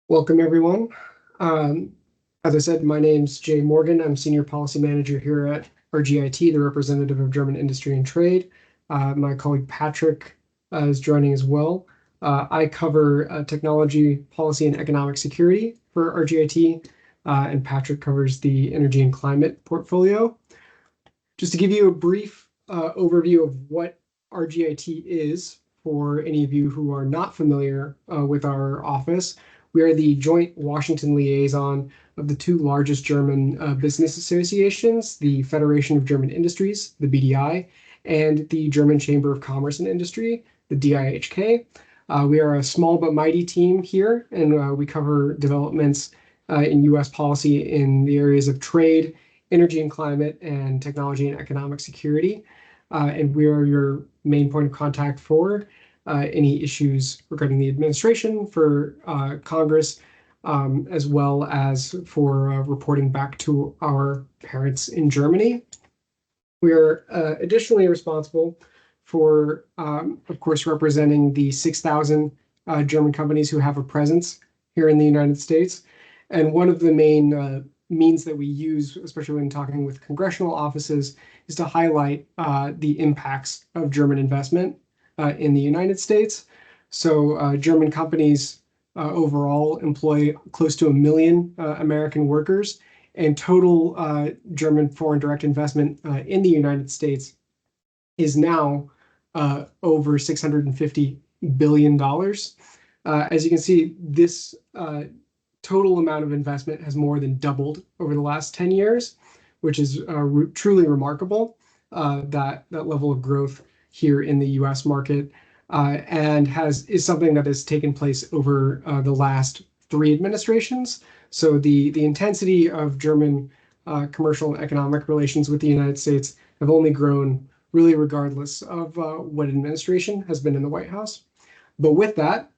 Welcome, everyone. Um, as I said, my name's Jay Morgan. I'm Senior Policy Manager here at RGIT, the representative of German Industry and Trade. My colleague Patrick is joining as well. I cover technology, policy, and economic security for RGIT, and Patrick covers the energy and climate portfolio. Just to give you a brief overview of what RGIT is, for any of you who are not familiar with our office, we are the joint Washington liaison of the two largest German business associations, the Federation of German Industries, the BDI, and the German Chamber of Commerce and Industry, the DIHK. We are a small but mighty team here, and we cover developments in U.S. policy in the areas of trade, energy and climate, and technology and economic security. And we are your main point of contact for any issues regarding the administration, for Congress, as well as for reporting back to our parents in Germany. We are additionally responsible for, of course, representing the 6,000 German companies who have a presence here in the United States. And one of the main means that we use, especially when talking with congressional offices, is to highlight the impacts of German investment in the United States. So German companies overall employ close to 1 million American workers, and total German foreign direct investment in the United States is now over $650 billion. As you can see, this total amount of investment has more than doubled over the last 10 years, which is truly remarkable, that level of growth here in the US market, and is something that has taken place over the last 3 administrations. So the intensity of German commercial and economic relations with the United States have only grown really regardless of what administration has been in the White House. But with that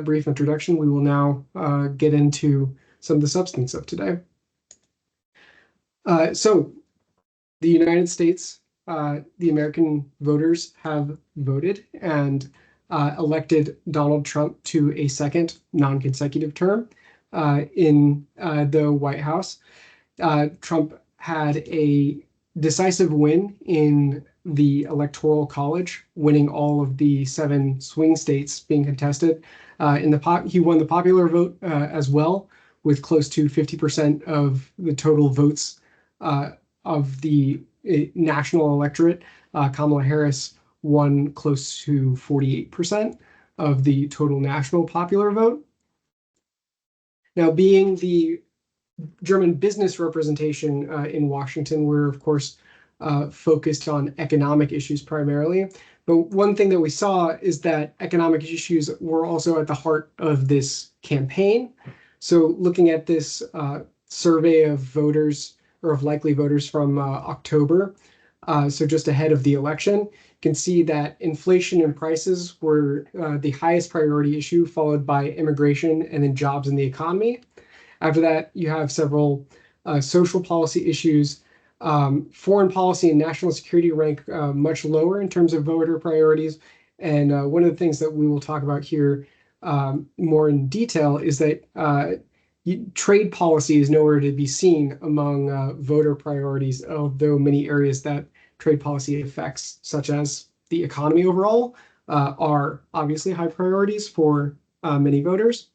brief introduction, we will now get into some of the substance of today. So the United States, the American voters have voted and elected Donald Trump to a second non-consecutive term in the White House. Trump had a decisive win in the Electoral College, winning all of the 7 swing states being contested. He won the popular vote as well, with close to 50% of the total votes of the national electorate. Kamala Harris won close to 48% of the total national popular vote. Now, being the German business representation in Washington, we're of course focused on economic issues primarily. But one thing that we saw is that economic issues were also at the heart of this campaign. So looking at this survey of voters, or of likely voters from October, so just ahead of the election, you can see that inflation and prices were the highest priority issue, followed by immigration and then jobs in the economy. After that, you have several social policy issues. Foreign policy and national security rank much lower in terms of voter priorities. And one of the things that we will talk about here more in detail is that trade policy is nowhere to be seen among voter priorities, although many areas that trade policy affects, such as the economy overall, are obviously high priorities for many voters.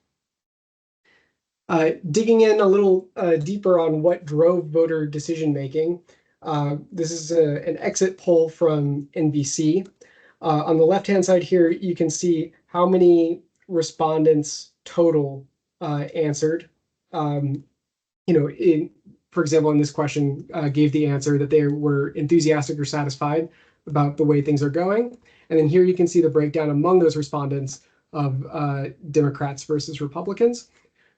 Digging in a little deeper on what drove voter decision making, this is an exit poll from NBC. On the left-hand side here, you can see how many respondents total answered. For example, in this question, gave the answer that they were enthusiastic or satisfied about the way things are going. And then here you can see the breakdown among those respondents of Democrats versus Republicans.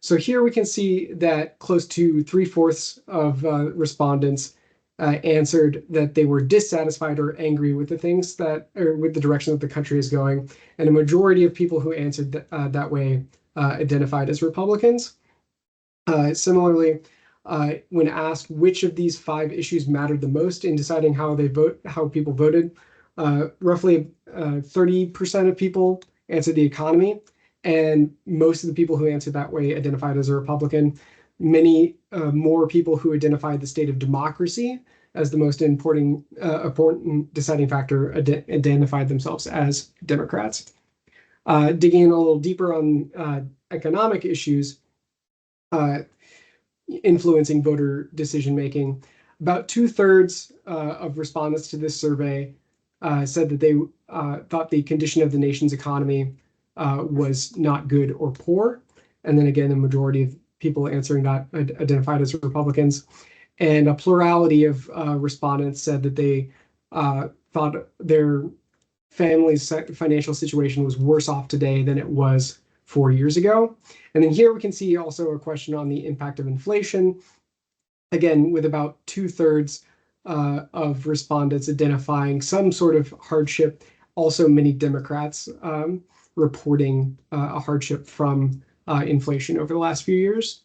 So here we can see that close to 3/4 of respondents answered that they were dissatisfied or angry with the things or with the direction that the country is going. And a majority of people who answered that way identified as Republicans. Similarly, when asked which of these 5 issues mattered the most in deciding how people voted, roughly 30% of people answered the economy, and most of the people who answered that way identified as a Republican. Many more people who identified the state of democracy as the most important deciding factor identified themselves as Democrats. Digging in a little deeper on economic issues influencing voter decision making, about 2/3 of respondents to this survey said that they thought the condition of the nation's economy was not good or poor. And then again, the majority of people answering that identified as Republicans. And a plurality of respondents said that they thought their family's financial situation was worse off today than it was 4 years ago. And then here we can see also a question on the impact of inflation. Again, with about 2/3 of respondents identifying some sort of hardship, also many Democrats reporting a hardship from inflation over the last few years.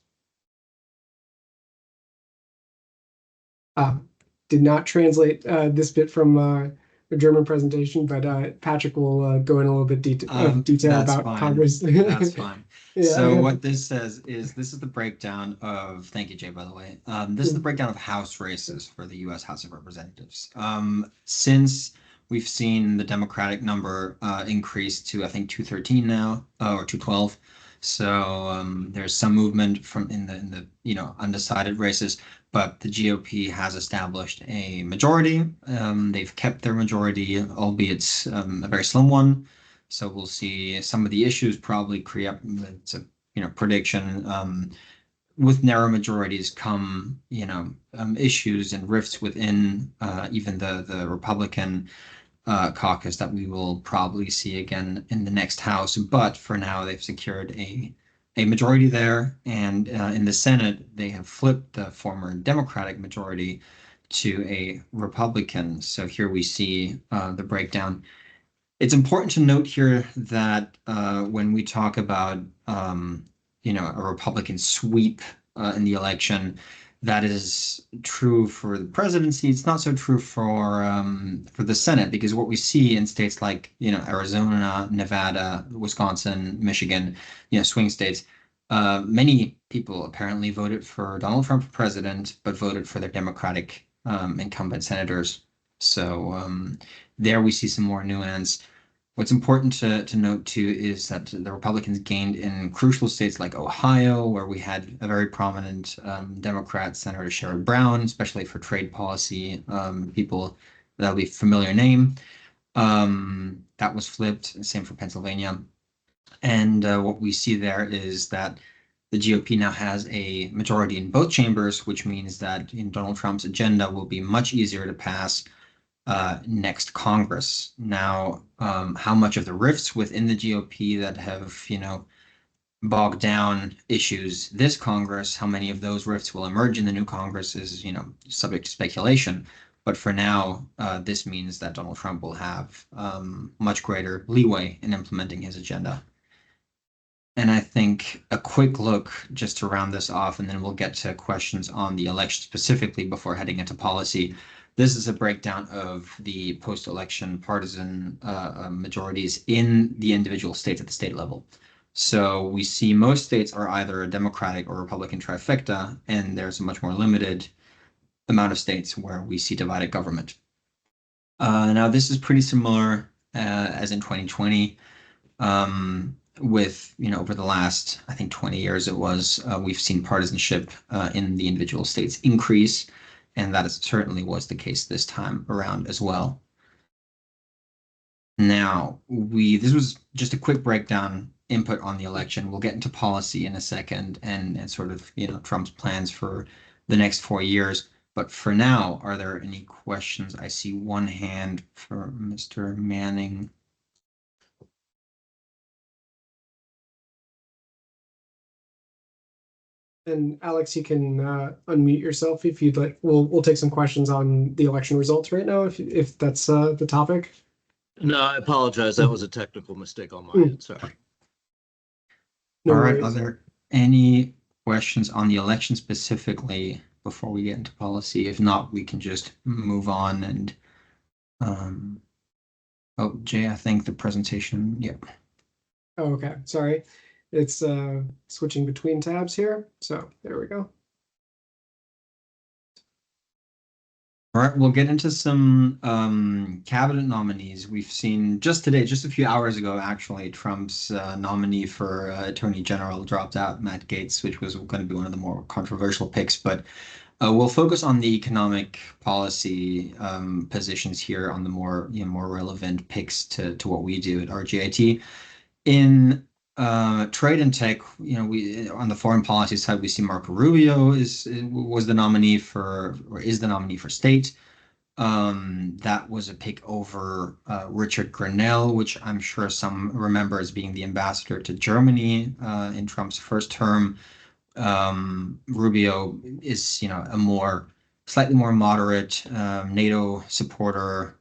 Did not translate this bit from a German presentation, but Patrick will go in a little bit detail about fine. Congress. That's fine. Yeah. So what this says is this is the breakdown of, thank you, Jay, by the way. This is the breakdown of House races for the U.S. House of Representatives. Since we've seen the Democratic number increase to, I think, 213 now, or 212. So there's some movement from in the undecided races, but the GOP has established a majority. They've kept their majority, albeit a very slim one. So we'll see some of the issues probably create. It's a prediction. With narrow majorities come issues and rifts within even the Republican caucus that we will probably see again in the next House. But for now, they've secured a majority there, and in the Senate, they have flipped the former Democratic majority to a Republican. So here we see the breakdown. It's important to note here that when we talk about a Republican sweep in the election, that is true for the presidency. It's not so true for the Senate, because what we see in states like Arizona, Nevada, Wisconsin, Michigan, swing states, many people apparently voted for Donald Trump for president, but voted for their Democratic incumbent senators. So there we see some more nuance. What's important to note too is that the Republicans gained in crucial states like Ohio, where we had a very prominent Democrat, Senator Sherrod Brown, especially for trade policy. People, that'll be a familiar name. That was flipped. Same for Pennsylvania. And what we see there is that the GOP now has a majority in both chambers, which means that Donald Trump's agenda will be much easier to pass next Congress. Now, how much of the rifts within the GOP that have, bogged down issues this Congress, how many of those rifts will emerge in the new Congress is, subject to speculation. But for now, this means that Donald Trump will have much greater leeway in implementing his agenda. And I think a quick look just to round this off, and then we'll get to questions on the election specifically before heading into policy. This is a breakdown of the post-election partisan majorities in the individual states at the state level. So we see most states are either a Democratic or Republican trifecta, and there's a much more limited amount of states where we see divided government. Now, this is pretty similar as in 2020. With over the last, I think 20 years it was, we've seen partisanship in the individual states increase, and that certainly was the case this time around as well. Now, this was just a quick breakdown input on the election. We'll get into policy in a second and sort of Trump's plans for the next 4 years. But for now, are there any questions? I see one hand for Mr. Manning. And Alex, you can unmute yourself if you'd like. We'll take some questions on the election results right now, if that's the topic. No, I apologize. That was a technical mistake on my end. Sorry. No All right. worries. Are there any questions on the election specifically before we get into policy? If not, we can just move on and oh, Jay, I think the presentation, yeah. Oh, okay, sorry. It's switching between tabs here. So there we go. All right, we'll get into some cabinet nominees. We've seen just today, just a few hours ago, actually, Trump's nominee for Attorney General dropped out, Matt Gaetz, which was going to be one of the more controversial picks. But we'll focus on the economic policy positions here, on the more relevant picks to what we do at RGIT. In trade and tech, we on the foreign policy side, we see Marco Rubio was the nominee for, or is the nominee for state. That was a pick over Richard Grenell, which I'm sure some remember as being the ambassador to Germany in Trump's first term. Rubio is, a slightly more moderate NATO supporter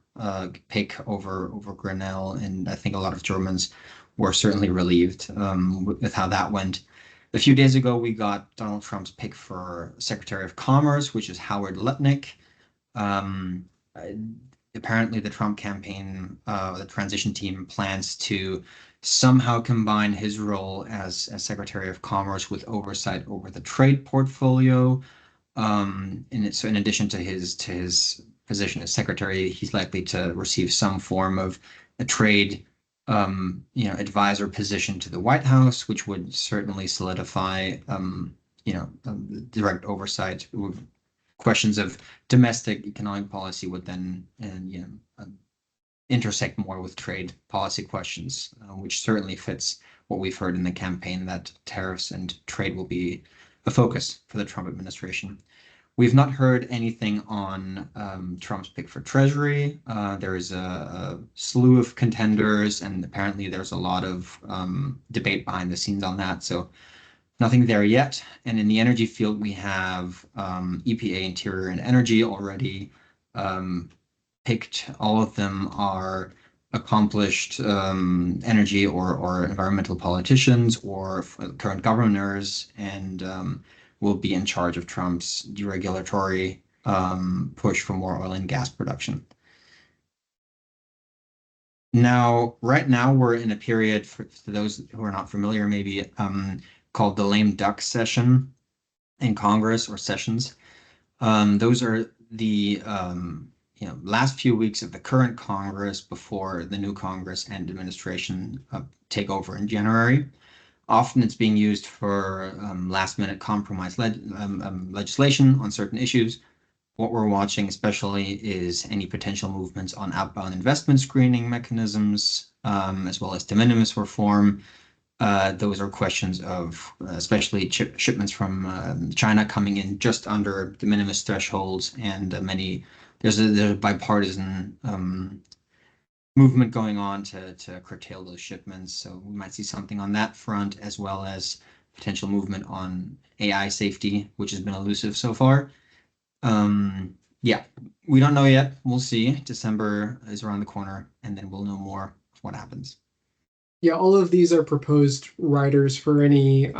pick over Grenell, and I think a lot of Germans were certainly relieved with how that went. A few days ago, we got Donald Trump's pick for Secretary of Commerce, which is Howard Lutnick. Um, Apparently, the Trump campaign, the transition team, plans to somehow combine his role as Secretary of Commerce with oversight over the trade portfolio. So in addition to his position as secretary, he's likely to receive some form of a trade advisor position to the White House, which would certainly solidify direct oversight. Questions of domestic economic policy would then intersect more with trade policy questions, which certainly fits what we've heard in the campaign, that tariffs and trade will be a focus for the Trump administration. We've not heard anything on Trump's pick for Treasury. There is a slew of contenders, and apparently there's a lot of debate behind the scenes on that. So nothing there yet. And in the energy field, we have EPA, Interior and Energy already picked. All of them are accomplished energy or environmental politicians or current governors, and will be in charge of Trump's deregulatory push for more oil and gas production. Now, right now, we're in a period, for those who are not familiar, maybe called the lame duck session in Congress, or sessions. Those are the last few weeks of the current Congress before the new Congress and administration take over in January. Often it's being used for last-minute compromise legislation on certain issues. What we're watching especially is any potential movements on outbound investment screening mechanisms, as well as de minimis reform. Those are questions of especially shipments from China coming in just under de minimis thresholds, and there's a bipartisan movement going on to curtail those shipments. So we might see something on that front, as well as potential movement on AI safety, which has been elusive so far. Yeah, we don't know yet. We'll see. December is around the corner, and then we'll know more of what happens. Yeah, all of these are proposed riders for any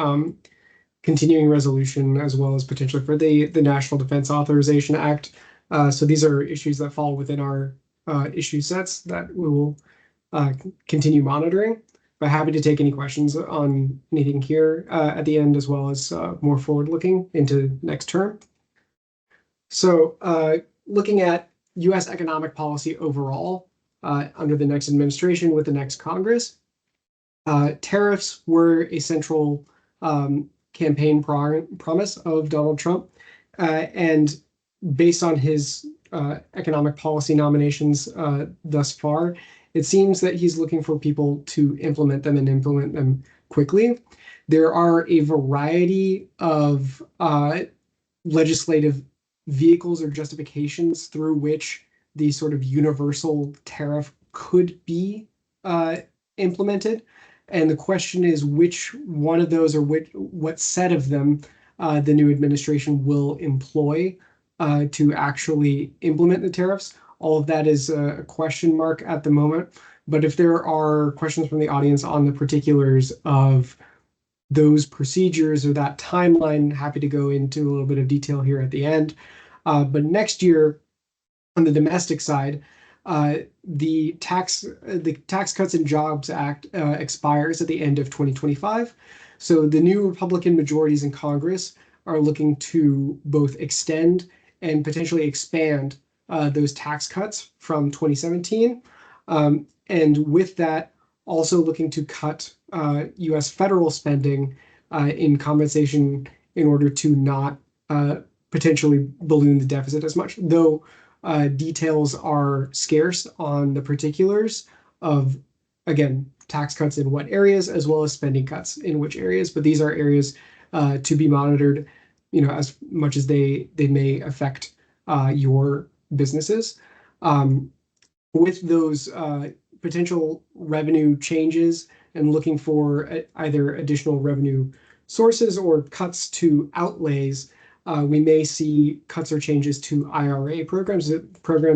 continuing resolution, as well as potentially for the National Defense Authorization Act. So these are issues that fall within our issue sets that we will continue monitoring. But happy to take any questions on anything here at the end, as well as more forward-looking into next term. So looking at U.S. economic policy overall under the next administration with the next Congress, tariffs were a central campaign promise of Donald Trump. And based on his economic policy nominations thus far, it seems that he's looking for people to implement them and implement them quickly. There are a variety of legislative vehicles or justifications through which the sort of universal tariff could be implemented. And the question is which one of those, or what set of them the new administration will employ to actually implement the tariffs. All of that is a question mark at the moment. But if there are questions from the audience on the particulars of those procedures or that timeline, happy to go into a little bit of detail here at the end. But next year, on the domestic side, the Tax Cuts and Jobs Act expires at the end of 2025. So the new Republican majorities in Congress are looking to both extend and potentially expand those tax cuts from 2017. And with that, also looking to cut US federal spending in compensation in order to not potentially balloon the deficit as much, though details are scarce on the particulars of, again, tax cuts in what areas, as well as spending cuts in which areas. But these are areas to be monitored, as much as they may affect your businesses. With those potential revenue changes and looking for either additional revenue sources or cuts to outlays, we may see cuts or changes to IRA programs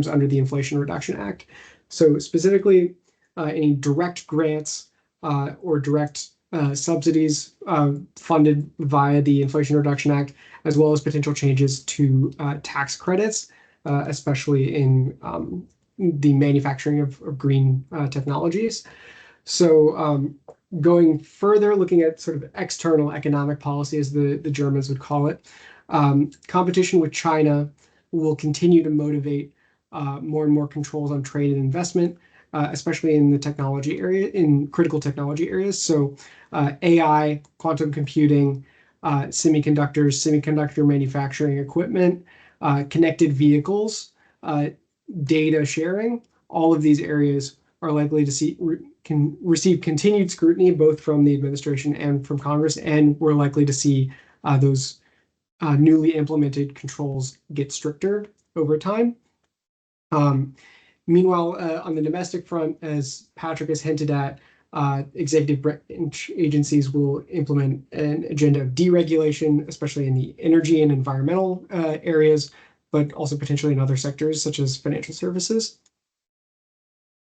under the Inflation Reduction Act. So specifically, any direct grants or direct subsidies funded via the Inflation Reduction Act, as well as potential changes to tax credits, especially in the manufacturing of green technologies. So going further, looking at sort of external economic policy, as the Germans would call it, competition with China will continue to motivate more and more controls on trade and investment, especially in the technology area, in critical technology areas. So AI, quantum computing, semiconductor manufacturing equipment, connected vehicles, data sharing, all of these areas are likely to can receive continued scrutiny, both from the administration and from Congress, and we're likely to see those newly implemented controls get stricter over time. Meanwhile, on the domestic front, as Patrick has hinted at, executive branch agencies will implement an agenda of deregulation, especially in the energy and environmental areas, but also potentially in other sectors such as financial services.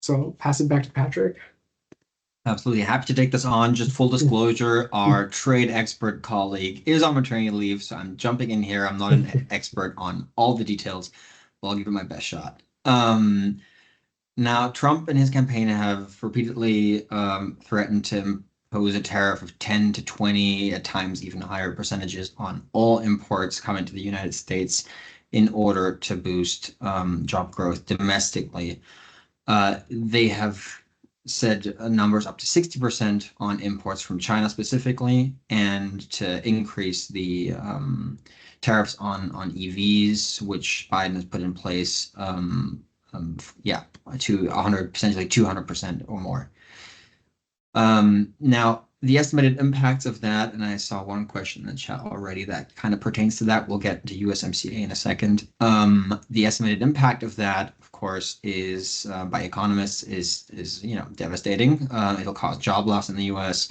So I'll pass it back to Patrick. Absolutely happy to take this on. Just full disclosure, our trade expert colleague is on maternity leave, so I'm jumping in here. I'm not an expert on all the details, but I'll give it my best shot. Now, Trump and his campaign have repeatedly threatened to impose a tariff of 10 to 20, at times even higher percentages on all imports coming to the United States in order to boost job growth domestically. They have said numbers up to 60% on imports from China specifically, and to increase the tariffs on EVs, which Biden has put in place, to 100, potentially 200% or more. Now, the estimated impacts of that, and I saw one question in the chat already that kind of pertains to that. We'll get to USMCA in a second. The estimated impact of that, of course, is by economists is devastating. It'll cause job loss in the U.S.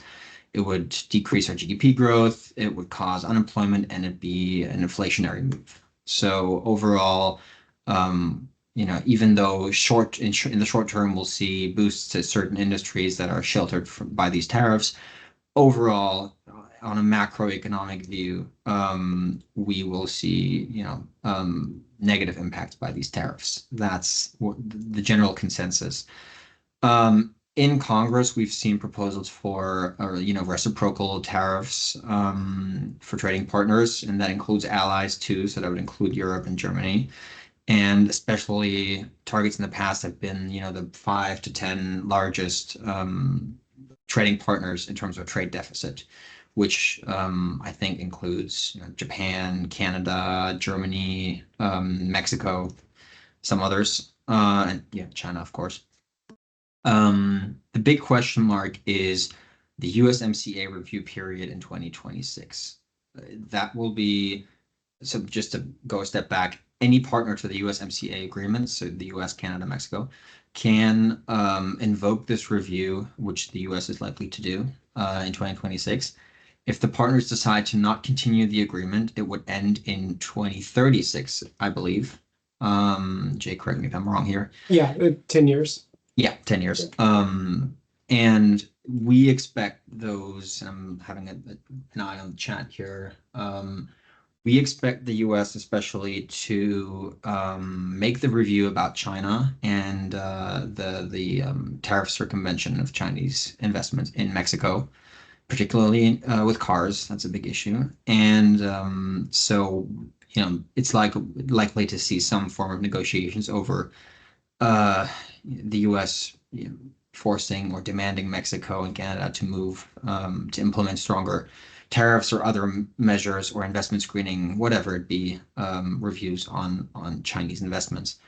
It would decrease our GDP growth. It would cause unemployment, and it'd be an inflationary move. So overall, even though in the short term we'll see boosts to certain industries that are sheltered by these tariffs, overall, on a macroeconomic view, we will see negative impacts by these tariffs. That's the general consensus. In Congress, we've seen proposals for reciprocal tariffs for trading partners, and that includes allies too. So that would include Europe and Germany. And especially targets in the past have been, the 5 to 10 largest trading partners in terms of trade deficit, which I think includes Japan, Canada, Germany, Mexico, some others, and China, of course. The big question mark is the USMCA review period in 2026. That will be, so just to go a step back, any partner to the USMCA agreement, so the US, Canada, Mexico, can invoke this review, which the US is likely to do in 2026. If the partners decide to not continue the agreement, it would end in 2036, I believe. Jay, correct me if I'm wrong here. Yeah, 10 years. Yeah, 10 years. And we expect those, I'm having an eye on the chat here. We expect the U.S. especially to make the review about China and the tariff circumvention of Chinese investments in Mexico, particularly with cars. That's a big issue. And so, it's likely to see some form of negotiations over the U.S. Forcing or demanding Mexico and Canada to move to implement stronger tariffs or other measures or investment screening, whatever it be, reviews on Chinese investments.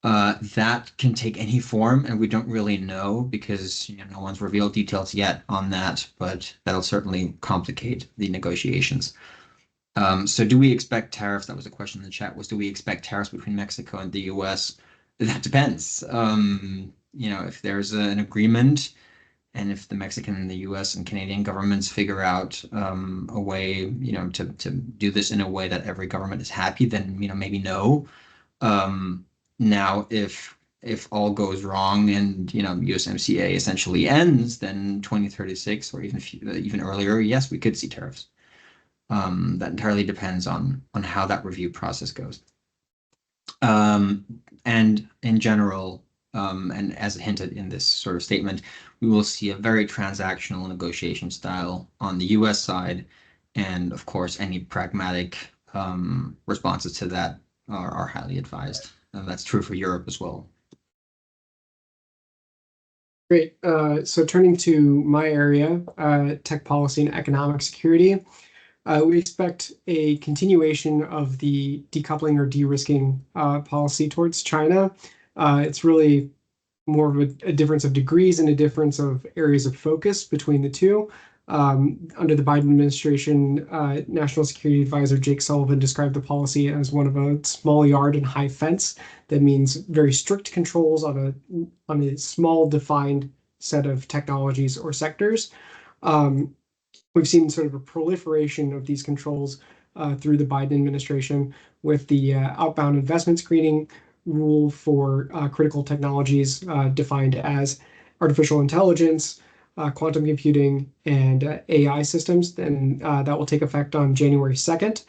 That can take any form, and we don't really know because no one's revealed details yet on that, but that'll certainly complicate the negotiations. So do we expect tariffs? That was a question in the chat, was do we expect tariffs between Mexico and the US? That depends. If there's an agreement and if the Mexican and the US and Canadian governments figure out a way, to do this in a way that every government is happy, then, maybe no. Now, if all goes wrong and, USMCA essentially ends, then 2036 or even earlier, yes, we could see tariffs. That entirely depends on how that review process goes. And in general, and as hinted in this sort of statement, we will see a very transactional negotiation style on the US side. And of course, any pragmatic responses to that are highly advised. That's true for Europe as well. Great. So turning to my area, tech policy and economic security, we expect a continuation of the decoupling or de-risking policy towards China. It's really more of a difference of degrees and a difference of areas of focus between the two. Under the Biden administration, National Security Advisor Jake Sullivan described the policy as one of a small yard and high fence. That means very strict controls on a small defined set of technologies or sectors. We've seen sort of a proliferation of these controls through the Biden administration with the outbound investment screening rule for critical technologies defined as artificial intelligence, quantum computing, and AI systems. And that will take effect on January 2nd.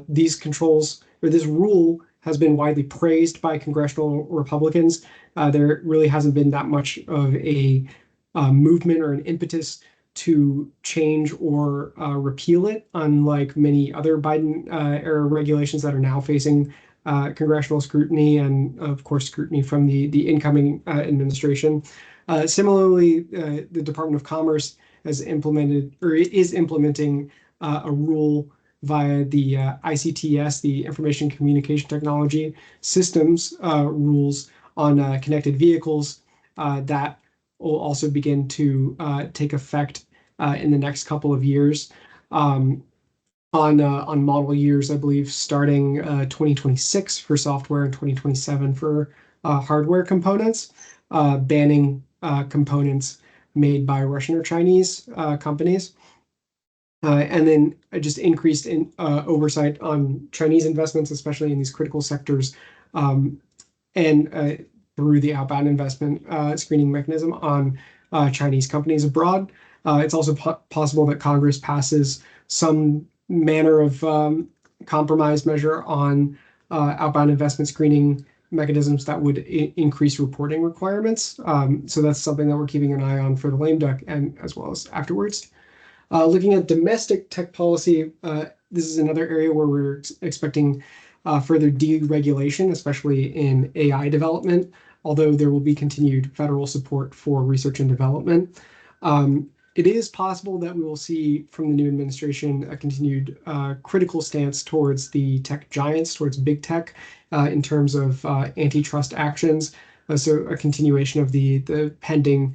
These controls, or this rule, has been widely praised by congressional Republicans. There really hasn't been that much of a movement or an impetus to change or repeal it, unlike many other Biden era regulations that are now facing congressional scrutiny and, of course, scrutiny from the incoming administration. Similarly, the Department of Commerce has implemented or is implementing a rule via the ICTS, the Information Communication Technology Systems rules on connected vehicles that will also begin to take effect in the next couple of years. On model years, I believe, starting 2026 for software and 2027 for hardware components, banning components made by Russian or Chinese companies. And then just increased in oversight on Chinese investments, especially in these critical sectors, and through the outbound investment screening mechanism on Chinese companies abroad. It's also possible that Congress passes some manner of compromise measure on outbound investment screening mechanisms that would increase reporting requirements. So that's something that we're keeping an eye on for the lame duck and as well as afterwards. Looking at domestic tech policy, this is another area where we're expecting further deregulation, especially in AI development, although there will be continued federal support for research and development. It is possible that we will see from the new administration a continued critical stance towards the tech giants, towards big tech, in terms of antitrust actions. So a continuation of the pending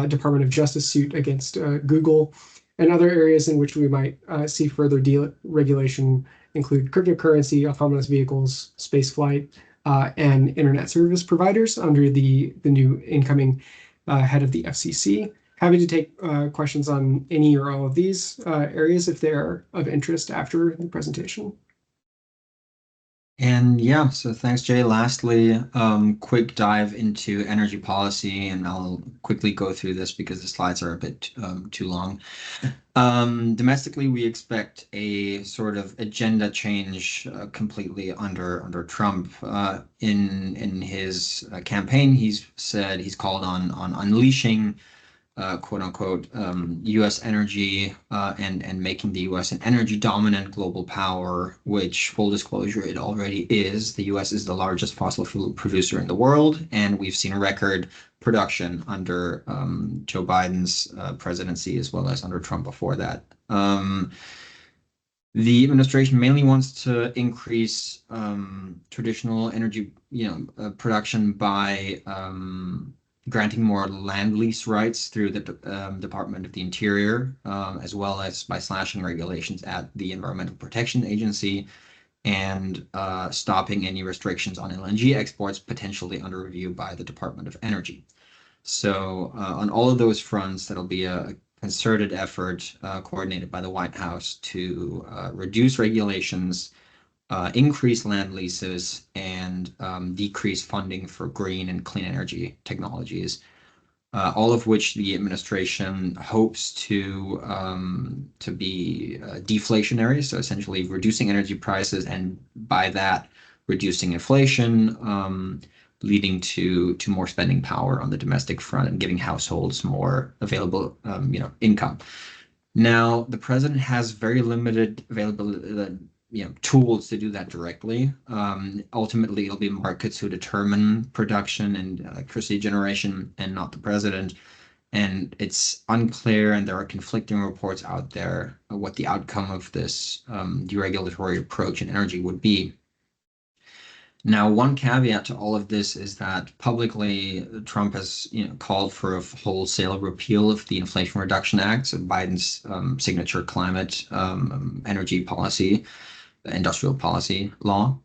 Department of Justice suit against Google. And other areas in which we might see further deregulation include cryptocurrency, autonomous vehicles, spaceflight, and internet service providers under the new incoming head of the FCC. Happy to take questions on any or all of these areas if they are of interest after the presentation. And yeah, so thanks, Jay. Lastly, quick dive into energy policy, and I'll quickly go through this because the slides are a bit too long. Domestically, we expect a sort of agenda change completely under Trump. In his campaign, he's said he's called on unleashing quote unquote U.S. energy and making the U.S. an energy dominant global power, which full disclosure it already is. The U.S. is the largest fossil fuel producer in the world, and we've seen record production under Joe Biden's presidency as well as under Trump before that. The administration mainly wants to increase traditional energy, production by granting more land lease rights through the Department of the Interior, as well as by slashing regulations at the Environmental Protection Agency and stopping any restrictions on LNG exports potentially under review by the Department of Energy. So on all of those fronts, that'll be a concerted effort coordinated by the White House to reduce regulations, increase land leases, and decrease funding for green and clean energy technologies, all of which the administration hopes to be deflationary, so essentially reducing energy prices and by that reducing inflation, leading to more spending power on the domestic front and giving households more available income. Now, the president has very limited availability, tools to do that directly. Ultimately, it'll be markets who determine production and electricity generation and not the president. And it's unclear, and there are conflicting reports out there what the outcome of this deregulatory approach in energy would be. Now, one caveat to all of this is that publicly Trump has called for a wholesale repeal of the Inflation Reduction Act, so Biden's signature climate energy policy, industrial policy law.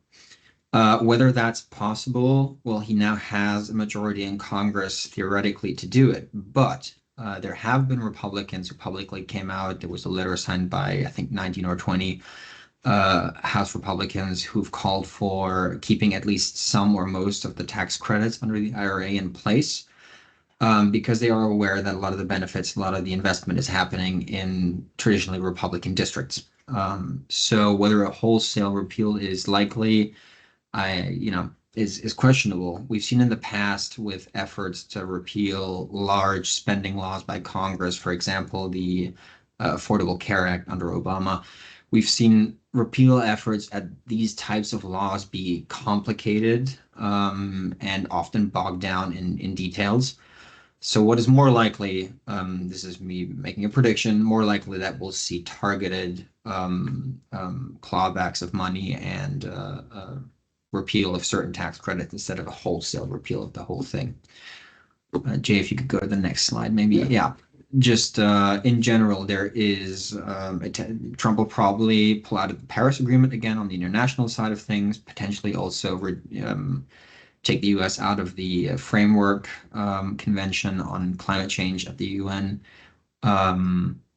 Whether that's possible, well, he now has a majority in Congress theoretically to do it, but there have been Republicans who publicly came out. There was a letter signed by, I think, 19 or 20 House Republicans who've called for keeping at least some or most of the tax credits under the IRA in place, because they are aware that a lot of the benefits, a lot of the investment is happening in traditionally Republican districts. So whether a wholesale repeal is likely, is questionable. We've seen in the past with efforts to repeal large spending laws by Congress, for example, the Affordable Care Act under Obama. We've seen repeal efforts at these types of laws be complicated and often bogged down in details. So what is more likely, this is me making a prediction, more likely that we'll see targeted clawbacks of money and repeal of certain tax credits instead of a wholesale repeal of the whole thing. Jay, if you could go to the next slide, maybe. Yeah. Just in general, there is Trump will probably pull out of the Paris Agreement again on the international side of things, potentially also take the U.S. out of the Framework Convention on Climate Change at the UN.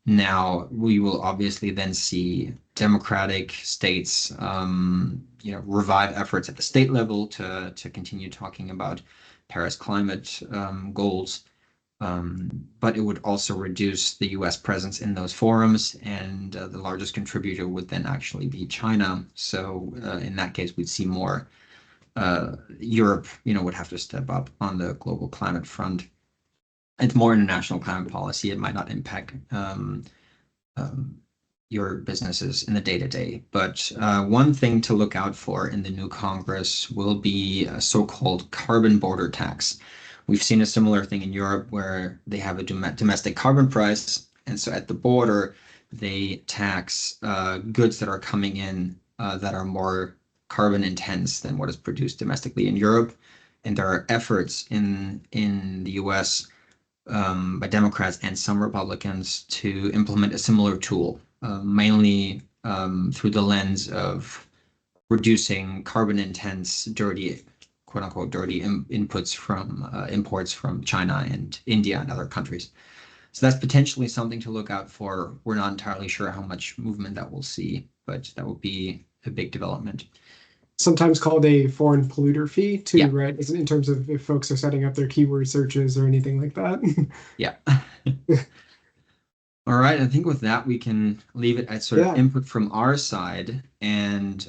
Now, we will obviously then see Democratic states, revive efforts at the state level to continue talking about Paris climate goals. But it would also reduce the U.S. presence in those forums, and the largest contributor would then actually be China. So in that case, we'd see more Europe, would have to step up on the global climate front. It's more international climate policy. It might not impact your businesses in the day-to-day. But one thing to look out for in the new Congress will be a so-called carbon border tax. We've seen a similar thing in Europe where they have a domestic carbon price. And so at the border, they tax goods that are coming in that are more carbon intense than what is produced domestically in Europe. And there are efforts in the US by Democrats and some Republicans to implement a similar tool, mainly through the lens of reducing carbon intense, dirty, quote unquote, dirty inputs from imports from China and India and other countries. So that's potentially something to look out for. We're not entirely sure how much movement that we'll see, but that will be a big development. sometimes called a foreign polluter fee too, Yeah. right? In terms of if folks are setting up their keyword searches or anything like that. Yeah. All right, I think with that we can leave it at sort of Yeah, input from our side and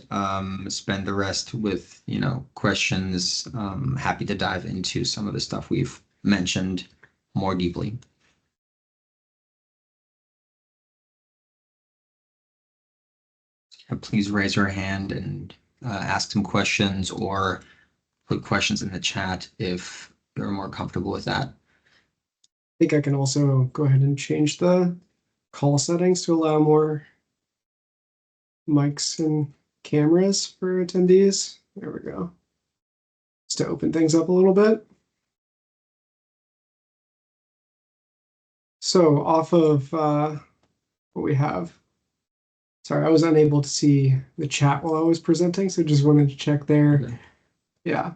spend the rest with, questions. Happy to dive into some of the stuff we've mentioned more deeply. Please raise your hand and ask some questions or put questions in the chat if you're more comfortable with that. I think I can also go ahead and change the call settings to allow more mics and cameras for attendees. There we go. Just to open things up a little bit. So off of what we have. Sorry, I was unable to see the chat while I was presenting, so just wanted to check there. Okay. Yeah.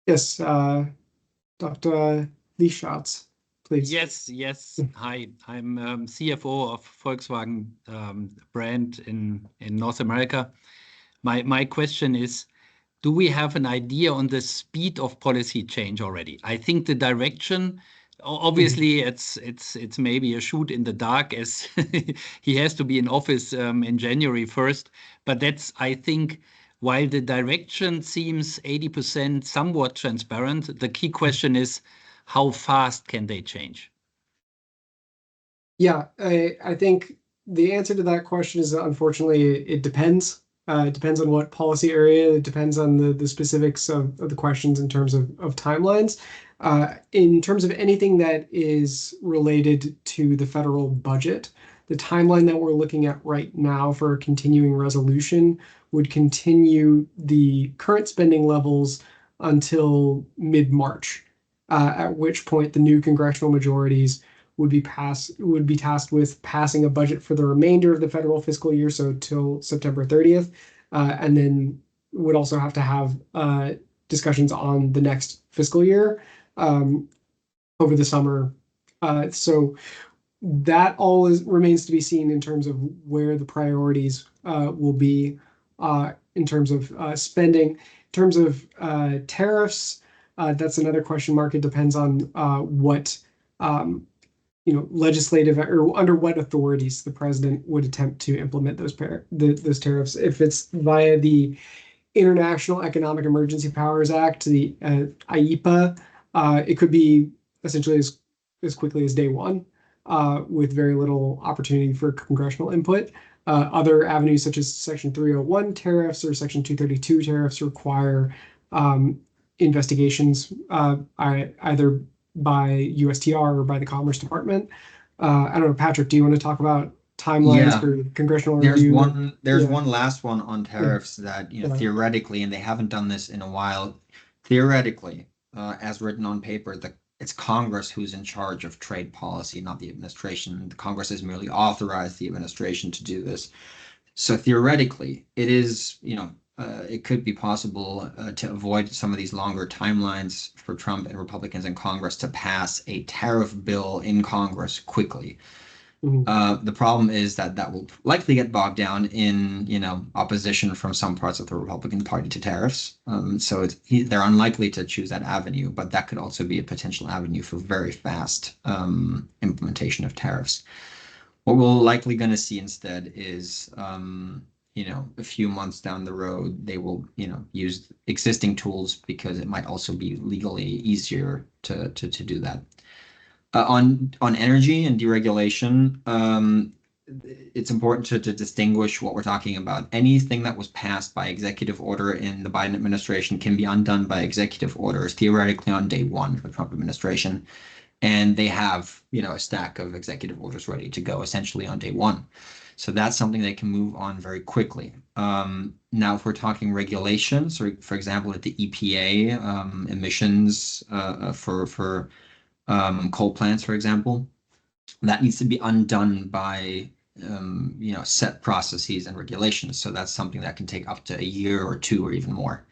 Yes, Dr. Lischatz, please. Yes. Hi, I'm CFO of Volkswagen brand in North America. My question is, do we have an idea on the speed of policy change already? I think the direction, obviously, it's maybe a shoot in the dark as he has to be in office in January 1st. But that's, I think, while the direction seems 80% somewhat transparent, the key question is how fast can they change? Yeah, I think the answer to that question is unfortunately it depends. It depends on what policy area. It depends on the specifics of the questions in terms of timelines. In terms of anything that is related to the federal budget, the timeline that we're looking at right now for a continuing resolution would continue the current spending levels until mid-March, at which point the new congressional majorities would be tasked with passing a budget for the remainder of the federal fiscal year, so till September 30th, and then would also have to have discussions on the next fiscal year over the summer. So that all remains to be seen in terms of where the priorities will be in terms of spending. In terms of tariffs, that's another question mark. It depends on what legislative or under what authorities the president would attempt to implement those tariffs. If it's via the International Economic Emergency Powers Act, the IEEPA, it could be essentially as quickly as day one, with very little opportunity for congressional input. Other avenues such as Section 301 tariffs or Section 232 tariffs require investigations either by USTR or by the Commerce Department. I don't know, Patrick, do you want to talk about timelines Yeah. for congressional There's review? one last one on tariffs that, theoretically, and they haven't done this in a while, theoretically, as written on paper, it's Congress who's in charge of trade policy, not the administration. The Congress has merely authorized the administration to do this. So theoretically, it is, it could be possible to avoid some of these longer timelines for Trump and Republicans in Congress to pass a tariff bill in Congress quickly. The problem is that will likely get bogged down in, opposition from some parts of the Republican Party to tariffs. So they're unlikely to choose that avenue, but that could also be a potential avenue for very fast implementation of tariffs. What we're likely going to see instead is, a few months down the road, they will, use existing tools because it might also be legally easier to do that. On energy and deregulation, it's important to distinguish what we're talking about. Anything that was passed by executive order in the Biden administration can be undone by executive orders theoretically on day one for the Trump administration. And they have, a stack of executive orders ready to go essentially on day one. So that's something they can move on very quickly. Now, if we're talking regulations, or for example, at the EPA, emissions for coal plants, for example, that needs to be undone by set processes and regulations. So that's something that can take up to a year or two or even more.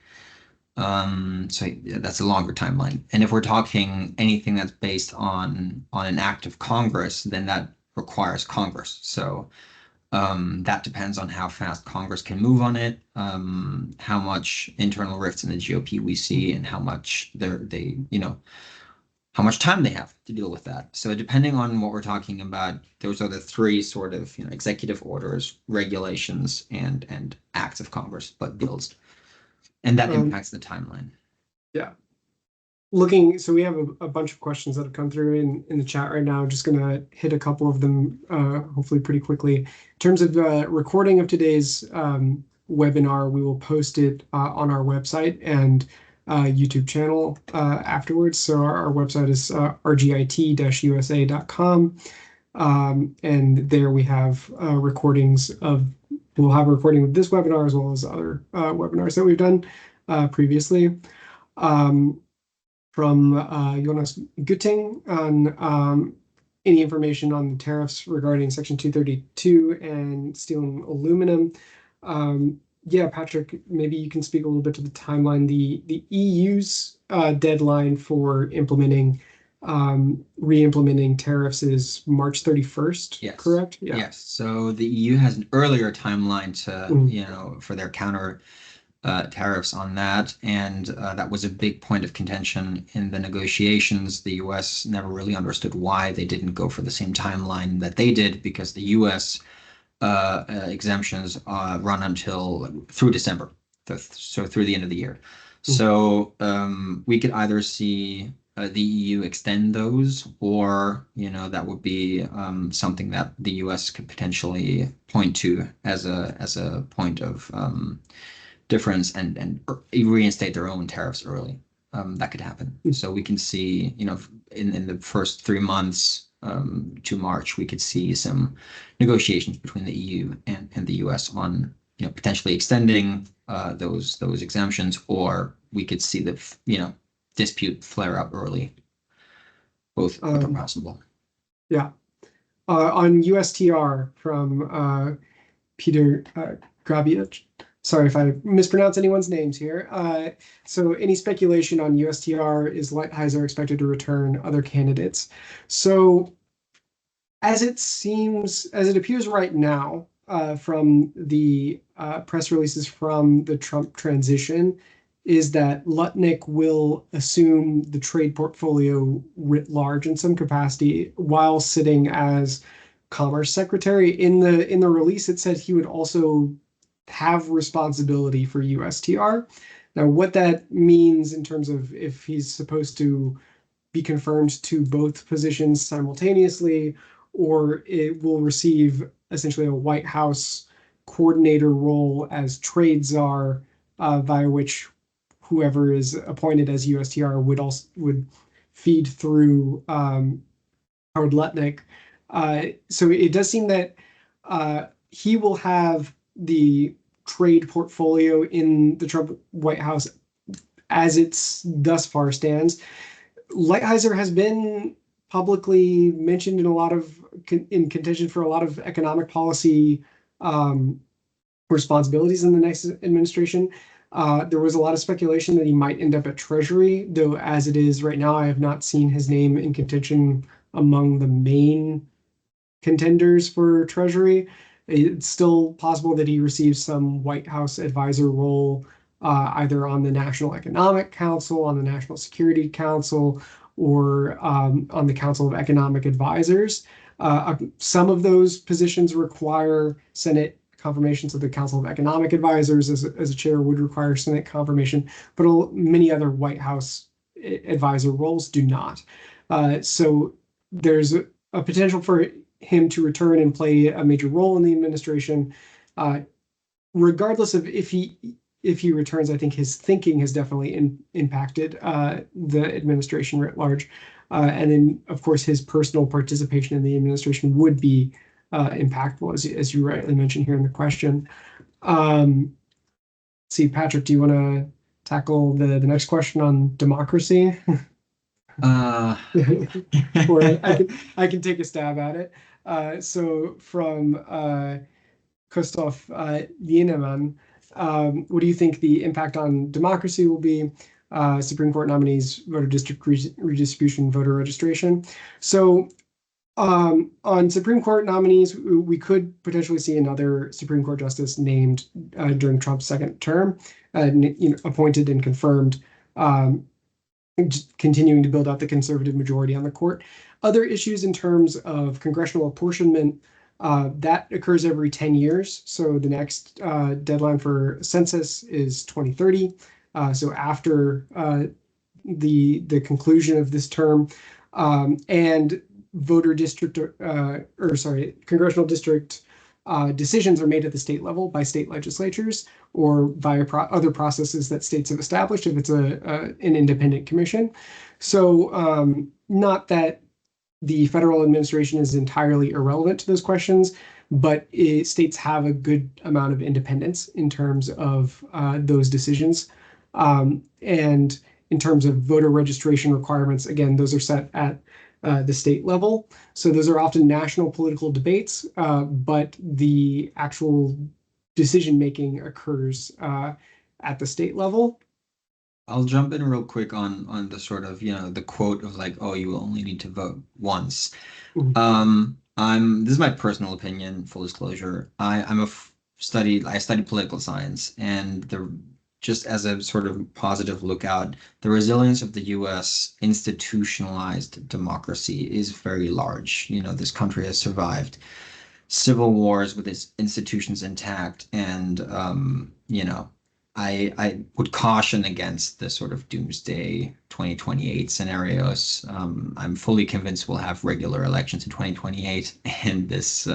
So that's a longer timeline. And if we're talking anything that's based on an act of Congress, then that requires Congress. So That depends on how fast Congress can move on it, how much internal rifts in the GOP we see, and how much how much time they have to deal with that. So depending on what we're talking about, those are the three sort of executive orders, regulations, and acts of Congress, but bills, and that impacts the timeline. Yeah. So we have a bunch of questions that have come through in the chat right now. Just gonna hit a couple of them, hopefully pretty quickly. In terms of the recording of today's webinar, we will post it on our website and YouTube channel afterwards. So our website is rgit-usa.com. And there we have recordings we'll have a recording of this webinar as well as other webinars that we've done previously. From Jonas Gutting on any information on the tariffs regarding Section 232 and steel and aluminum. Yeah, Patrick, maybe you can speak a little bit to the timeline. The EU's deadline for re-implementing tariffs is March 31st, Yes. correct? Yeah. Yes. So the EU has an earlier timeline to, for their counter tariffs on that, and that was a big point of contention in the negotiations. The US never really understood why they didn't go for the same timeline that they did, because the US exemptions run through December, so through the end of the year. So we could either see the EU extend those, or that would be something that the US could potentially point to as a point of difference and reinstate their own tariffs early. That could happen. So we can see, in the first 3 months to March, we could see some negotiations between the EU and the US on, potentially extending those exemptions, or we could see the, dispute flare up early. Both are possible. Yeah. On USTR from Peter Grabic. Sorry if I mispronounce anyone's names here. So any speculation on USTR, is Lighthizer expected to return, other candidates? So as it appears right now, from the press releases from the Trump transition, is that Lutnick will assume the trade portfolio writ large in some capacity while sitting as Commerce Secretary. In the release, it said he would also have responsibility for USTR. Now, what that means in terms of if he's supposed to be confirmed to both positions simultaneously, or it will receive essentially a White House coordinator role as trade czar, via which whoever is appointed as USTR would feed through Howard Lutnick. So it does seem that he will have the trade portfolio in the Trump White House as it's thus far stands. Lighthizer has been publicly mentioned in contention for a lot of economic policy responsibilities in the next administration. There was a lot of speculation that he might end up at Treasury, though as it is right now, I have not seen his name in contention among the main contenders for Treasury. It's still possible that he receives some White House advisor role, either on the National Economic Council, on the National Security Council, or on the Council of Economic Advisors. Some of those positions require Senate confirmation, so the Council of Economic Advisors as a chair would require Senate confirmation, but many other White House advisor roles do not. So there's a potential for him to return and play a major role in the administration. Regardless of if he returns, I think his thinking has definitely impacted the administration writ large. And then, of course, his personal participation in the administration would be impactful, as you rightly mentioned here in the question. See, Patrick, do you want to tackle the next question on democracy? Or I can take a stab at it. So from Christoph Lienemann, what do you think the impact on democracy will be? Supreme Court nominees, voter district redistribution, voter registration. So On Supreme Court nominees, we could potentially see another Supreme Court justice named during Trump's second term, appointed and confirmed, continuing to build out the conservative majority on the court. Other issues in terms of congressional apportionment, that occurs every 10 years. So the next deadline for census is 2030. So after the conclusion of this term, and voter district, congressional district decisions are made at the state level by state legislatures or via other processes that states have established if it's an independent commission. So not that the federal administration is entirely irrelevant to those questions, but states have a good amount of independence in terms of those decisions. And in terms of voter registration requirements, again, those are set at the state level. So those are often national political debates, but the actual decision-making occurs at the state level. I'll jump in real quick on the sort of, the quote of like, oh, you only need to vote once. This is my personal opinion, full disclosure. I studied political science, and just as a sort of positive lookout, the resilience of the US institutionalized democracy is very large. This country has survived civil wars with its institutions intact, and I would caution against the sort of doomsday 2028 scenarios. I'm fully convinced we'll have regular elections in 2028, and this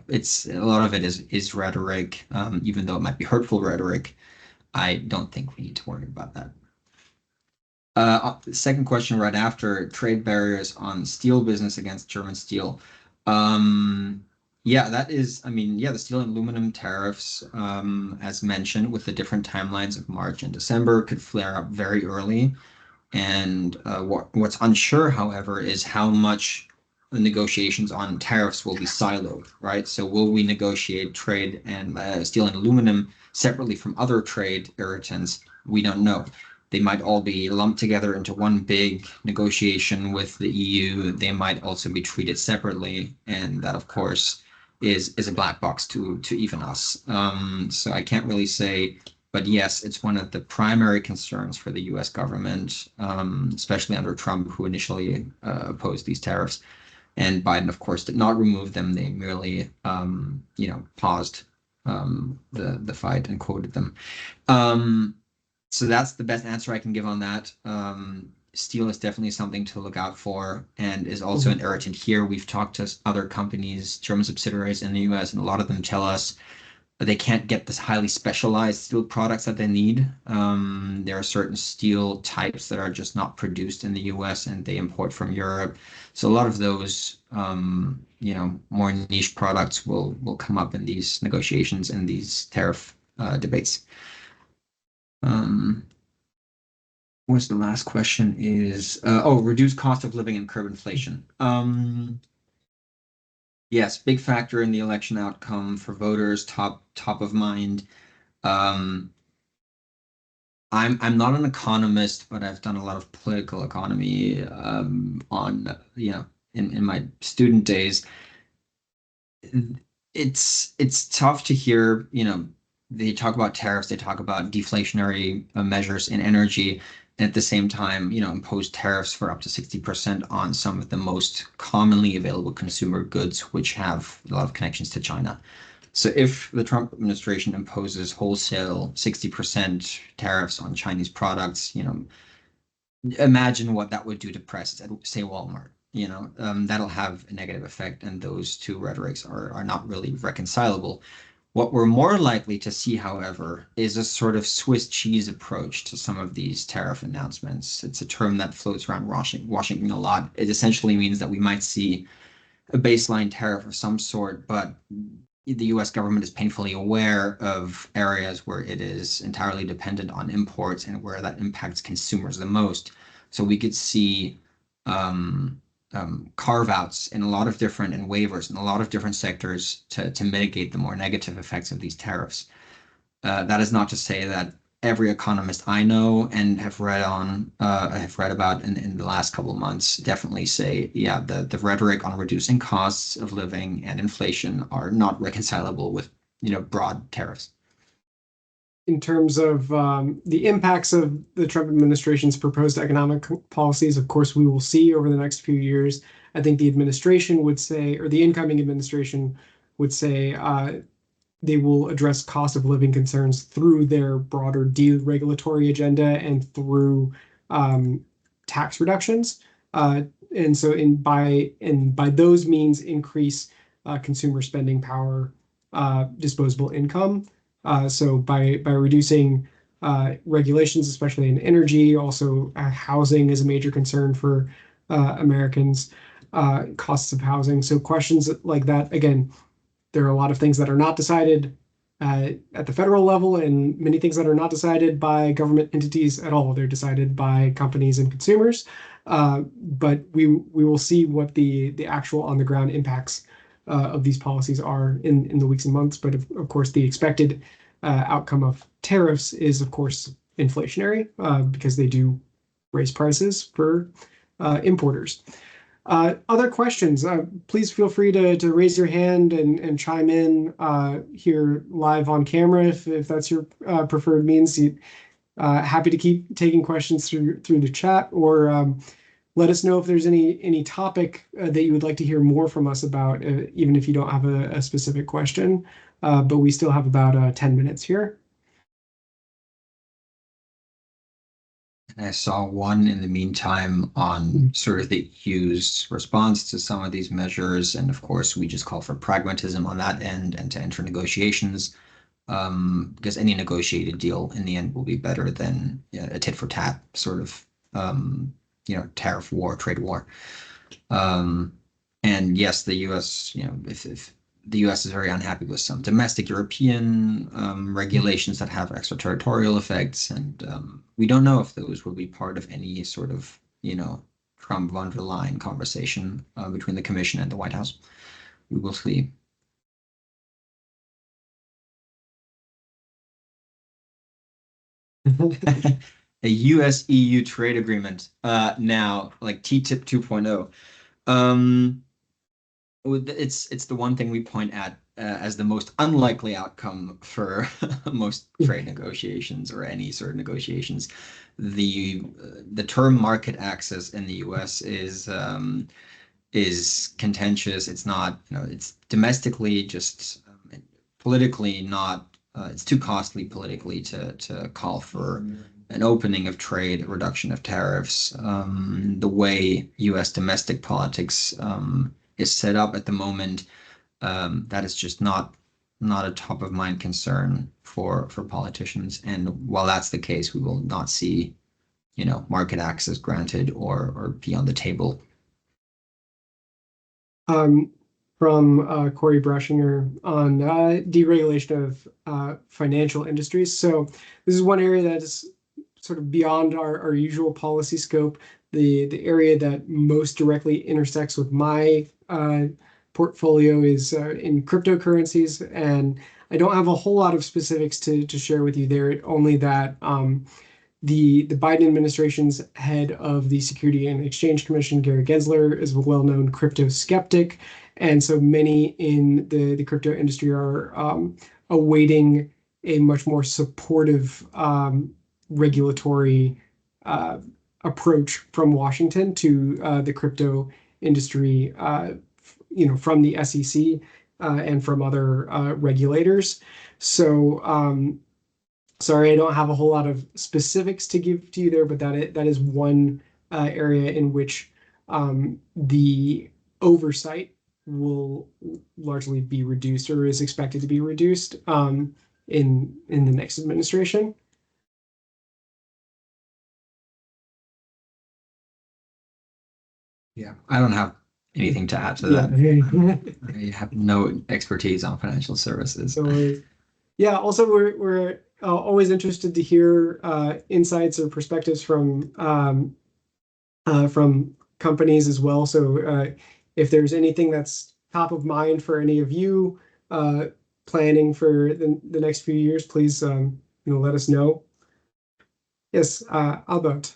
it's a lot of it is rhetoric, even though it might be hurtful rhetoric. I don't think we need to worry about that. The second question right after, trade barriers on steel business against German steel. Yeah, that is, the steel and aluminum tariffs, as mentioned, with the different timelines of March and December, could flare up very early. And what's unsure, however, is how much the negotiations on tariffs will be siloed, right? So will we negotiate trade and steel and aluminum separately from other trade irritants? We don't know. They might all be lumped together into one big negotiation with the EU. They might also be treated separately, and that, of course, is a black box to even us. So I can't really say, but yes, it's one of the primary concerns for the US government, especially under Trump, who initially opposed these tariffs. And Biden, of course, did not remove them. They merely, paused the fight and quoted them. So that's the best answer I can give on that. Steel is definitely something to look out for, and is also an irritant here. We've talked to other companies, German subsidiaries in the US, and a lot of them tell us they can't get this highly specialized steel products that they need. There are certain steel types that are just not produced in the US and they import from Europe. So a lot of those, more niche products will come up in these negotiations and these tariff debates. What's the last question is, reduce cost of living and curb inflation. Yes, big factor in the election outcome for voters, top of mind. I'm not an economist, but I've done a lot of political economy in my student days. It's tough to hear, they talk about tariffs, they talk about deflationary measures in energy, and at the same time, impose tariffs for up to 60% on some of the most commonly available consumer goods, which have a lot of connections to China. So if the Trump administration imposes wholesale 60% tariffs on Chinese products, imagine what that would do to prices at, say, Walmart. That'll have a negative effect, and those two rhetorics are not really reconcilable. What we're more likely to see, however, is a sort of Swiss cheese approach to some of these tariff announcements. It's a term that floats around Washington a lot. It essentially means that we might see a baseline tariff of some sort, but the US government is painfully aware of areas where it is entirely dependent on imports and where that impacts consumers the most. So we could see carve-outs in a lot of different, and waivers in a lot of different sectors to mitigate the more negative effects of these tariffs. That is not to say that every economist I know and have read about in the last couple of months definitely say, yeah, the rhetoric on reducing costs of living and inflation are not reconcilable with, broad tariffs. In terms of the impacts of the Trump administration's proposed economic policies, of course, we will see over the next few years. I think the administration would say, or the incoming administration would say, they will address cost of living concerns through their broader deregulatory agenda and through tax reductions. And so by those means increase consumer spending power, disposable income. So by reducing regulations, especially in energy, also housing is a major concern for Americans, costs of housing. So questions like that, again, there are a lot of things that are not decided at the federal level and many things that are not decided by government entities at all. They're decided by companies and consumers. But we will see what the actual on the ground impacts of these policies are in the weeks and months. But of course, the expected outcome of tariffs is, of course, inflationary because they do raise prices for importers. Other questions, please feel free to raise your hand and chime in here live on camera if that's your preferred means. Happy to keep taking questions through the chat, or let us know if there's any topic that you would like to hear more from us about, even if you don't have a specific question. But we still have about 10 minutes here. I saw one in the meantime on sort of the EU's response to some of these measures. And of course, we just call for pragmatism on that end and to enter negotiations, because any negotiated deal in the end will be better than a tit for tat sort of, tariff war, trade war. And yes, the US, if the US is very unhappy with some domestic European regulations that have extraterritorial effects. And we don't know if those will be part of any sort of, Trump von der Leyen conversation between the Commission and the White House. We will see. A US-EU trade agreement now, like TTIP 2.0. It's the one thing we point at as the most unlikely outcome for most trade negotiations or any sort of negotiations. The term market access in the US is contentious. It's not, it's domestically just politically not. It's too costly politically to call for an opening of trade, a reduction of tariffs. The way US domestic politics is set up at the moment, that is just not a top of mind concern for politicians. And while that's the case, we will not see, market access granted or be on the table. From Corey Brushinger on deregulation of financial industries. So this is one area that is sort of beyond our usual policy scope. The area that most directly intersects with my portfolio is in cryptocurrencies, and I don't have a whole lot of specifics to share with you there, only that the Biden administration's head of the Security and Exchange Commission, Gary Gensler, is a well-known crypto skeptic, and so many in the crypto industry are awaiting a much more supportive regulatory approach from Washington to the crypto industry, from the SEC and from other regulators. So sorry, I don't have a whole lot of specifics to give to you there, but that is one area in which the oversight will largely be reduced or is expected to be reduced in the next administration. Yeah, I don't have anything to add to that. I have no expertise on financial services. So, yeah, also we're always interested to hear insights or perspectives from companies as well. So if there's anything that's top of mind for any of you planning for the next few years, please let us know. Yes, Albert.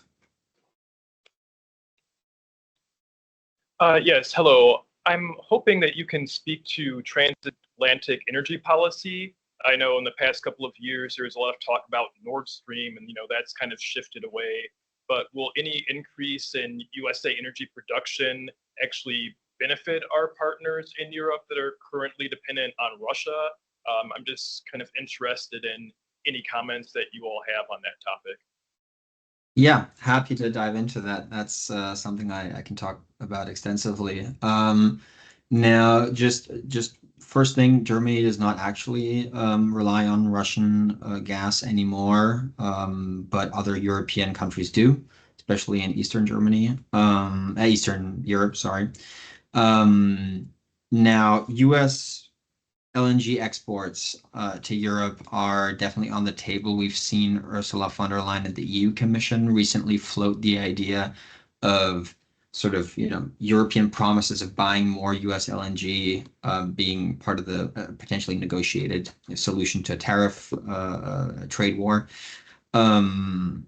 Yes, hello. I'm hoping that you can speak to transatlantic energy policy. I know in the past couple of years, there's a lot of talk about Nord Stream, and that's kind of shifted away. But will any increase in USA energy production actually benefit our partners in Europe that are currently dependent on Russia? I'm just kind of interested in any comments that you all have on that topic. Yeah, happy to dive into that. That's something I can talk about extensively. Now, just first thing, Germany does not actually rely on Russian gas anymore, but other European countries do, especially in Eastern Germany, Eastern Europe, sorry. Now, U.S. LNG exports to Europe are definitely on the table. We've seen Ursula von der Leyen at the EU Commission recently float the idea of sort of, European promises of buying more US LNG being part of the potentially negotiated solution to a tariff trade war. Now,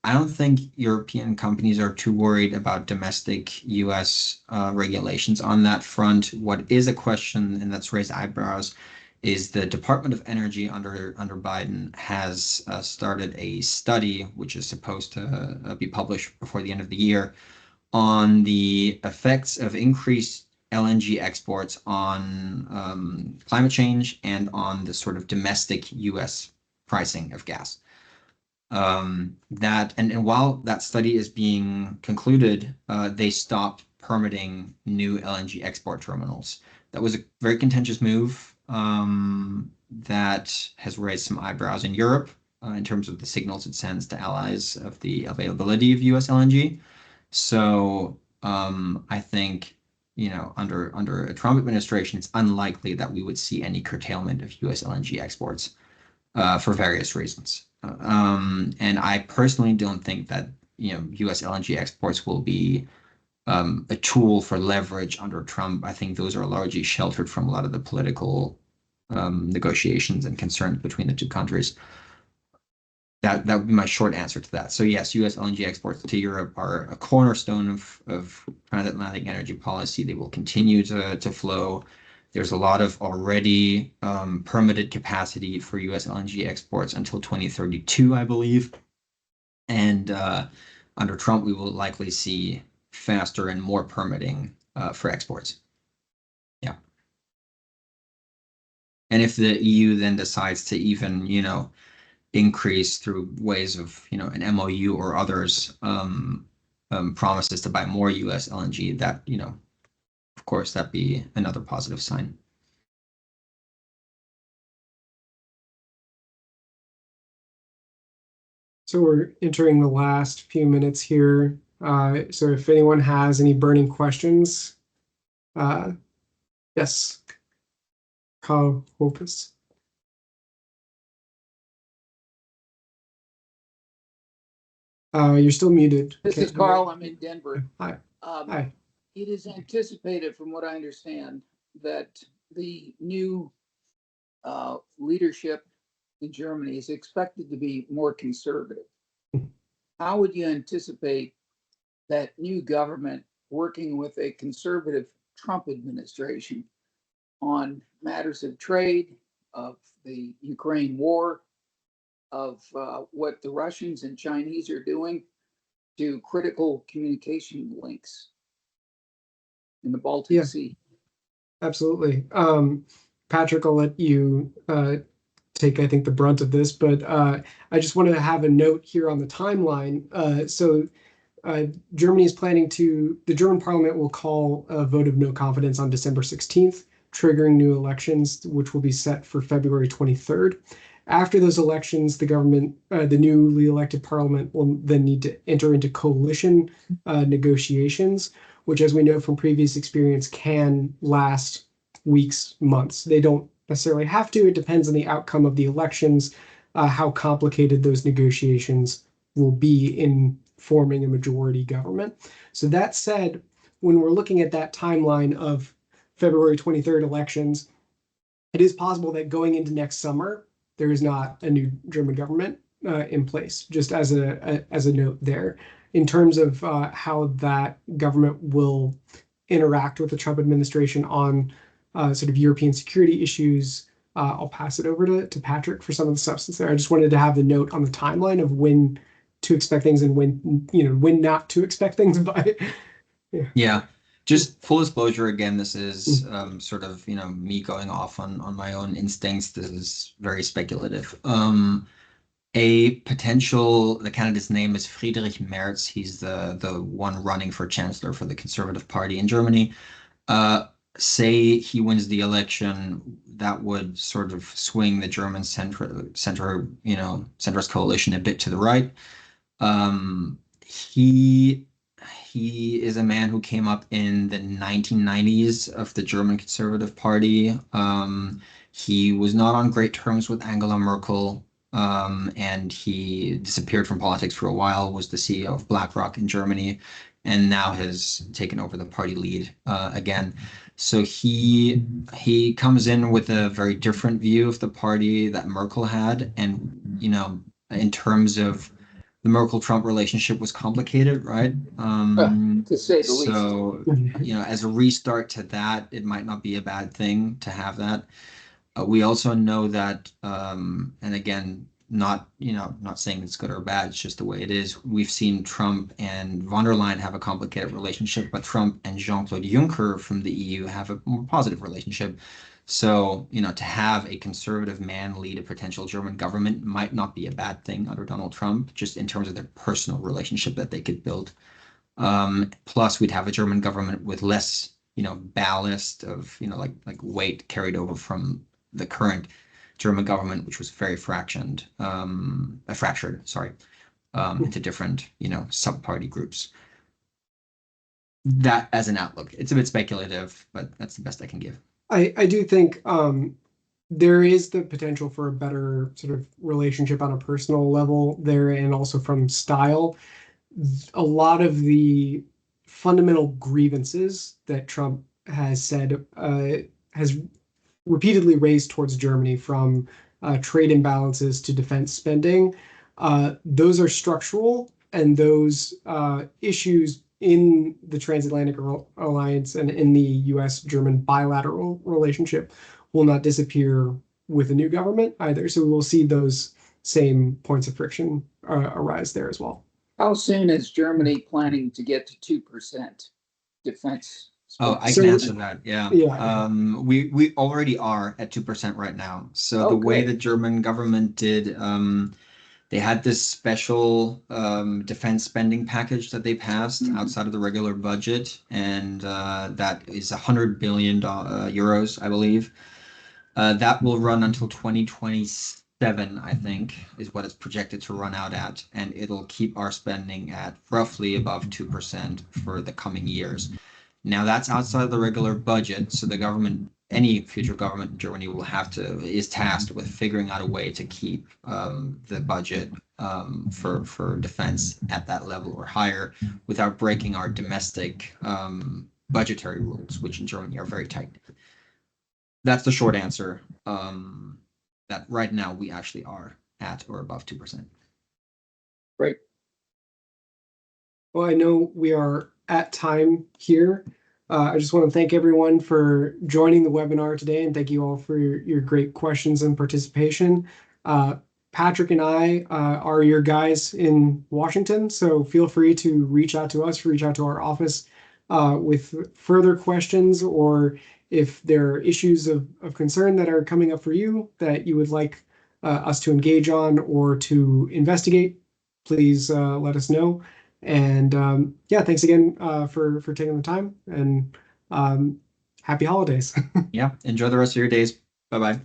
I don't think European companies are too worried about domestic US regulations on that front. What is a question, and that's raised eyebrows, is the Department of Energy under Biden has started a study, which is supposed to be published before the end of the year, on the effects of increased LNG exports on climate change and on the sort of domestic US pricing of gas. And while that study is being concluded, they stopped permitting new LNG export terminals. That was a very contentious move that has raised some eyebrows in Europe in terms of the signals it sends to allies of the availability of US LNG. So I think, under a Trump administration, it's unlikely that we would see any curtailment of US LNG exports for various reasons. And I personally don't think that US LNG exports will be a tool for leverage under Trump. I think those are largely sheltered from a lot of the political negotiations and concerns between the two countries. That would be my short answer to that. So yes, US LNG exports to Europe are a cornerstone of transatlantic energy policy. They will continue to flow. There's a lot of already permitted capacity for US LNG exports until 2032, I believe. And under Trump, we will likely see faster and more permitting for exports. Yeah. And if the EU then decides to even, increase through ways of, an MOU or others, promises to buy more US LNG, that, of course, that'd be another positive sign. So we're entering the last few minutes here. So if anyone has any burning questions, yes, Carl Hopus. You're still muted. This is Carl. I'm in Denver. Hi. Hi. It is anticipated, from what I understand, that the new leadership in Germany is expected to be more conservative. How would you anticipate that new government working with a conservative Trump administration on matters of trade, of the Ukraine war, of what the Russians and Chinese are doing to critical communication links in the Baltic Sea? Absolutely. Patrick, I'll let you take, I think, the brunt of this, but I just wanted to have a note here on the timeline. So Germany is planning the German parliament will call a vote of no confidence on December 16th, triggering new elections, which will be set for February 23rd. After those elections, the government, the newly elected parliament, will then need to enter into coalition negotiations, which, as we know from previous experience, can last weeks, months. They don't necessarily have to. It depends on the outcome of the elections, how complicated those negotiations will be in forming a majority government. So that said, when we're looking at that timeline of February 23rd elections, it is possible that going into next summer, there is not a new German government in place. Just as a note there, in terms of how that government will interact with the Trump administration on sort of European security issues. I'll pass it over to Patrick for some of the substance there. I just wanted to have the note on the timeline of when to expect things and when not to expect things by. Yeah, just full disclosure again, this is sort of, me going off on my own instincts. This is very speculative. The candidate's name is Friedrich Merz. He's the one running for chancellor for the Conservative Party in Germany. Say he wins the election, that would sort of swing the German centrist coalition a bit to the right. He is a man who came up in the 1990s of the German Conservative Party. He was not on great terms with Angela Merkel, and he disappeared from politics for a while, was the CEO of BlackRock in Germany, and now has taken over the party lead again. So he comes in with a very different view of the party that Merkel had, and in terms of the Merkel-Trump relationship was complicated, right? To say the least. So, as a restart to that, it might not be a bad thing to have that. We also know that, and again, not saying it's good or bad, it's just the way it is. We've seen Trump and von der Leyen have a complicated relationship, but Trump and Jean-Claude Juncker from the EU have a more positive relationship. So, to have a conservative man lead a potential German government might not be a bad thing under Donald Trump, just in terms of their personal relationship that they could build. Plus, we'd have a German government with less, ballast of, like weight carried over from the current German government, which was very fractured, into different, sub-party groups. That as an outlook. It's a bit speculative, but that's the best I can give. I do think there is the potential for a better sort of relationship on a personal level there, and also from style. A lot of the fundamental grievances that Trump has said has repeatedly raised towards Germany, from trade imbalances to defense spending. Those are structural, and those issues in the transatlantic alliance and in the US-German bilateral relationship will not disappear with a new government either. So we will see those same points of friction arise there as well. How soon is Germany planning to get to 2% defense? Oh, I can answer that. Yeah. We already are at 2% right now. So the way the German government did, they had this special defense spending package that they passed outside of the regular budget, and that is 100 billion euros, I believe. That will run until 2027, I think, is what it's projected to run out at, and it'll keep our spending at roughly above 2% for the coming years. Now that's outside of the regular budget, so the government, any future government in Germany is tasked with figuring out a way to keep the budget for defense at that level or higher without breaking our domestic budgetary rules, which in Germany are very tight. That's the short answer. That right now we actually are at or above 2%. Great. Well, I know we are at time here. I just want to thank everyone for joining the webinar today, and thank you all for your great questions and participation. Patrick and I are your guys in Washington, so feel free to reach out to us, reach out to our office with further questions, or if there are issues of concern that are coming up for you that you would like us to engage on or to investigate, please let us know. And thanks again for taking the time, and happy holidays. Yeah, enjoy the rest of your days. Bye-bye.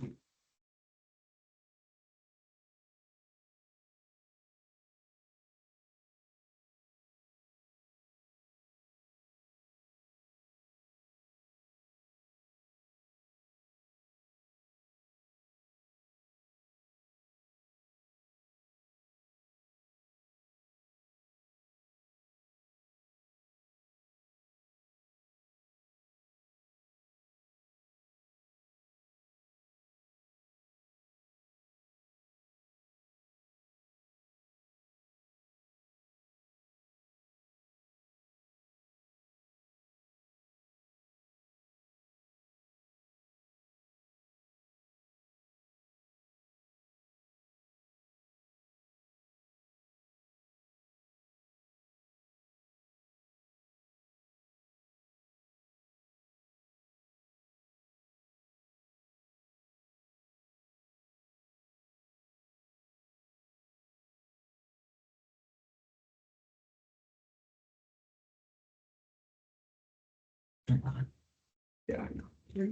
Yeah, I know.